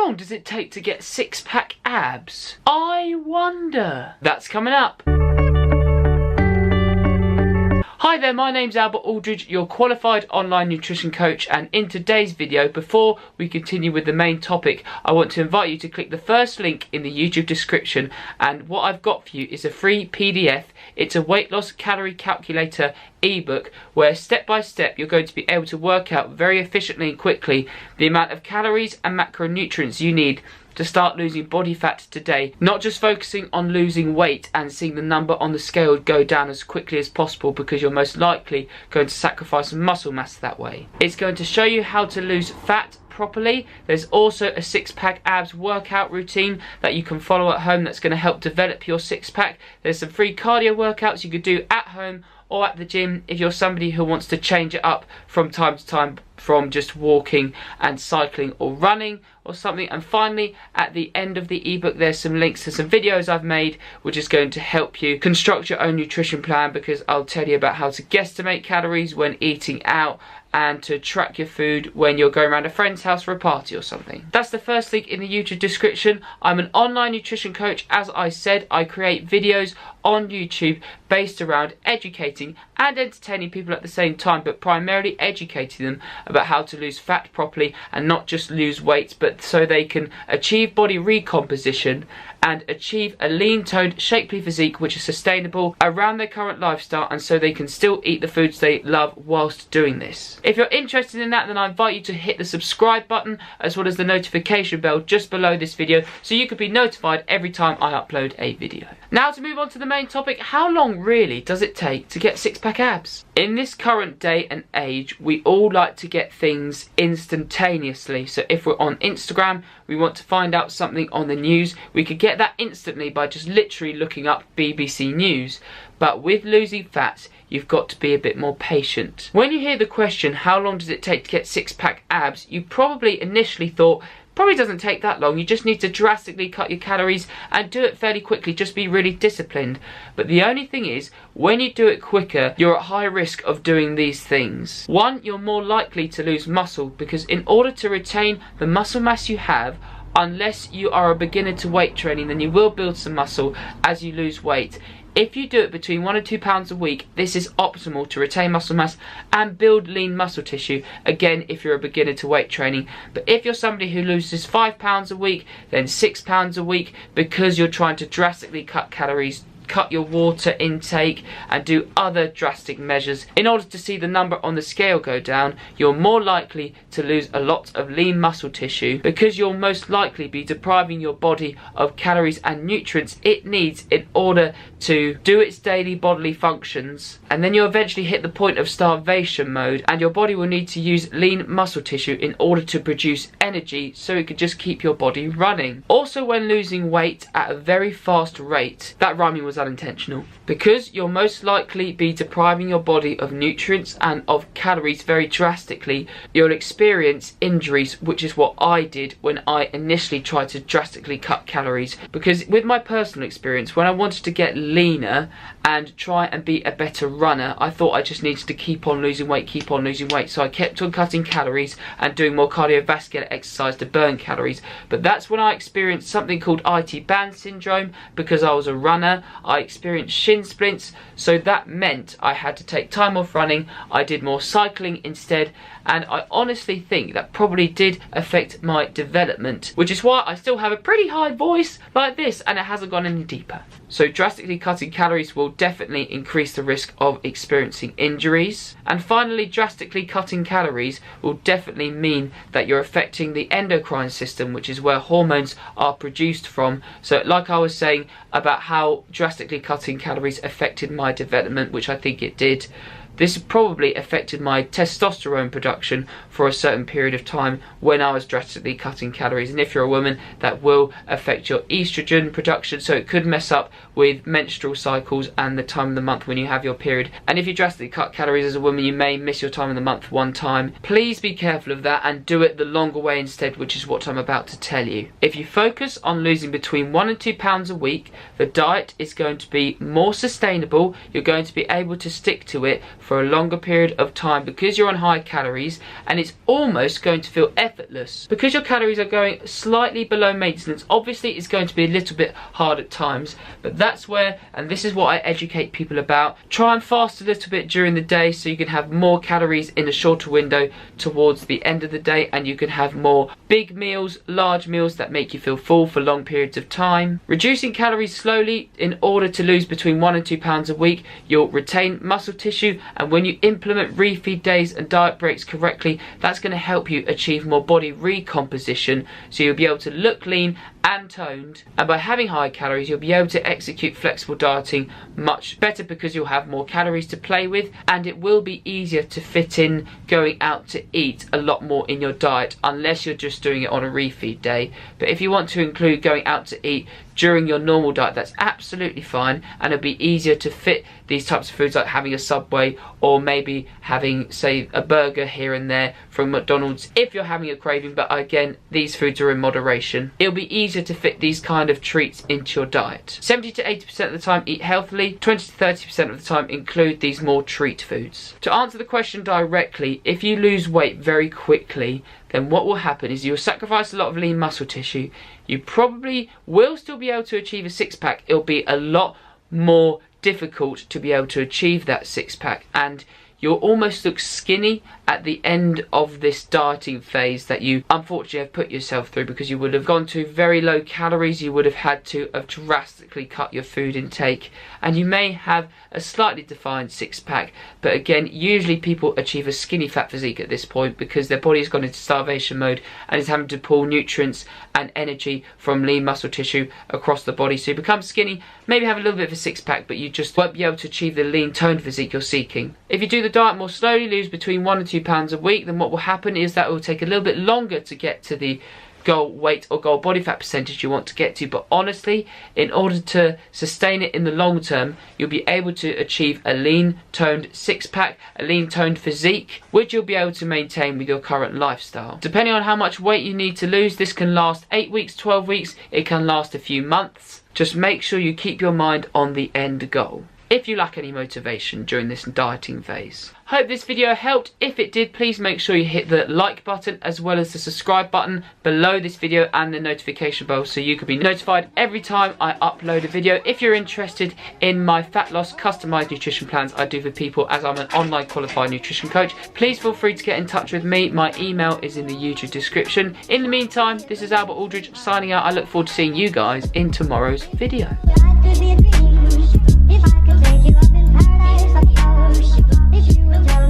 long does it take to get six-pack abs? I wonder. That's coming up. Hi there, my name's Albert Aldridge, your qualified online nutrition coach, and in today's video, before we continue with the main topic, I want to invite you to click the first link in the YouTube description, and what I've got for you is a free PDF. It's a weight loss calorie calculator ebook where step by step you're going to be able to work out very efficiently and quickly the amount of calories and macronutrients you need to start losing body fat today, not just focusing on losing weight and seeing the number on the scale go down as quickly as possible, because you're most likely going to sacrifice muscle mass that way. It's going to show you how to lose fat properly. There's also a six-pack abs workout routine that you can follow at home that's going to help develop your six-pack. There's some free cardio workouts you could do at home or at the gym if you're somebody who wants to change it up from time to time, from just walking and cycling or running or something. And finally, at the end of the ebook, there's some links to some videos I've made which is going to help you construct your own nutrition plan, because I'll tell you about how to guesstimate calories when eating out and to track your food when you're going around a friend's house for a party or something. That's the first link in the YouTube description. I'm an online nutrition coach. As I said, I create videos on YouTube based around educating and entertaining people at the same time, but primarily educating them about how to lose fat properly and not just lose weight, but so they can achieve body recomposition and achieve a lean, toned, shapely physique which is sustainable around their current lifestyle, and so they can still eat the foods they love whilst doing this. If you're interested in that, then I invite you to hit the subscribe button as well as the notification bell just below this video so you can be notified every time I upload a video. Now to move on to the main topic, how long really does it take to get six-pack abs? In this current day and age, we all like to get things instantaneously. So if we're on Instagram, we want to find out something on the news, we could get that instantly by just literally looking up BBC News. But with losing fat, you've got to be a bit more patient. When you hear the question, how long does it take to get six-pack abs, you probably initially thought, probably doesn't take that long, you just need to drastically cut your calories and do it fairly quickly, just be really disciplined. But the only thing is, when you do it quicker, you're at high risk of doing these things. One, you're more likely to lose muscle, because in order to retain the muscle mass you have, unless you are a beginner to weight training, then you will build some muscle as you lose weight. If you do it between 1 and 2 pounds a week, this is optimal to retain muscle mass and build lean muscle tissue, again if you're a beginner to weight training. But if you're somebody who loses 5 pounds a week, then 6 pounds a week, because you're trying to drastically cut calories, cut your water intake and do other drastic measures in order to see the number on the scale go down, you're more likely to lose a lot of lean muscle tissue, because you'll most likely be depriving your body of calories and nutrients it needs in order to do its daily bodily functions. And then you'll eventually hit the point of starvation mode, and your body will need to use lean muscle tissue in order to produce energy so it could just keep your body running. Also, when losing weight at a very fast rate, that rhyming was unintentional, because you'll most likely be depriving your body of nutrients and of calories very drastically, you'll experience injuries, which is what I did when I initially tried to drastically cut calories. Because with my personal experience, when I wanted to get leaner and try and be a better runner, I thought I just needed to keep on losing weight, so I kept on cutting calories and doing more cardiovascular exercise to burn calories. But that's when I experienced something called IT band syndrome, because I was a runner. I experienced shin splints, so that meant I had to take time off running. I did more cycling instead, and I honestly think that probably did affect my development, which is why I still have a pretty high voice like this and it hasn't gone any deeper. So drastically cutting calories will definitely increase the risk of experiencing injuries. And finally, drastically cutting calories will definitely mean that you're affecting the endocrine system, which is where hormones are produced from. So like I was saying about how drastically cutting calories affected my development, which I think it did, this probably affected my testosterone production for a certain period of time when I was drastically cutting calories. And if you're a woman, that will affect your estrogen production, so it could mess up with menstrual cycles and the time of the month when you have your period. And if you drastically cut calories as a woman, you may miss your time of the month one time. Please be careful of that and do it the longer way instead, which is what I'm about to tell you. If you focus on losing between 1 and 2 pounds a week, the diet is going to be more sustainable. You're going to be able to stick to it for a longer period of time because you're on high calories, and it's almost going to feel effortless. Because your calories are going slightly below maintenance, obviously it's going to be a little bit hard at times, but that's where, and this is what I educate people about, try and fast a little bit during the day so you can have more calories in a shorter window towards the end of the day, and you can have more big meals, large meals that make you feel full for long periods of time. Reducing calories slowly in order to lose between 1 and 2 pounds a week, you'll retain muscle tissue, and when you implement refeed days and diet breaks correctly, that's going to help you achieve more body recomposition, so you'll be able to look lean and toned, and by having high calories you'll be able to execute flexible dieting much better because you'll have more calories to play with, and it will be easier to fit in going out to eat a lot more in your diet unless you're just doing it on a refeed day. But if you want to include going out to eat during your normal diet, that's absolutely fine, and it'll be easier to fit these types of foods like having a Subway or maybe having, say, a burger here and there from McDonald's if you're having a craving. But again, these foods are in moderation. It'll be easier to fit these kind of treats into your diet. 70 to 80% of the time eat healthily, 20 to 30% of the time include these more treat foods. To answer the question directly, if you lose weight very quickly, then what will happen is you'll sacrifice a lot of lean muscle tissue. You probably will still be able to achieve a six-pack. It'll be a lot more difficult to be able to achieve that six-pack, and you'll almost look skinny at the end of this dieting phase that you unfortunately have put yourself through, because you would have gone to very low calories, you would have had to have drastically cut your food intake, and you may have a slightly defined six-pack. But again, usually people achieve a skinny fat physique at this point because their body's gone into starvation mode and is having to pull nutrients and energy from lean muscle tissue across the body. So you become skinny, maybe have a little bit of a six-pack, but you just won't be able to achieve the lean toned physique you're seeking. If you do the diet more slowly, lose between 1 and 2 pounds a week, then what will happen is that it will take a little bit longer to get to the goal weight or goal body fat percentage you want to get to. But honestly, in order to sustain it in the long term, you'll be able to achieve a lean toned six-pack, a lean toned physique, which you'll be able to maintain with your current lifestyle. Depending on how much weight you need to lose, this can last 8 weeks, 12 weeks, it can last a few months. Just make sure you keep your mind on the end goal if you lack any motivation during this dieting phase. Hope this video helped. If it did, please make sure you hit the like button as well as the subscribe button below this video and the notification bell so you can be notified every time I upload a video. If you're interested in my fat loss customized nutrition plans I do for people, as I'm an online qualified nutrition coach, please feel free to get in touch with me. My email is in the YouTube description. In the meantime, this is Albert Aldridge signing out. I look forward to seeing you guys in tomorrow's video. If I could take you up in paradise like ocean, if you will tell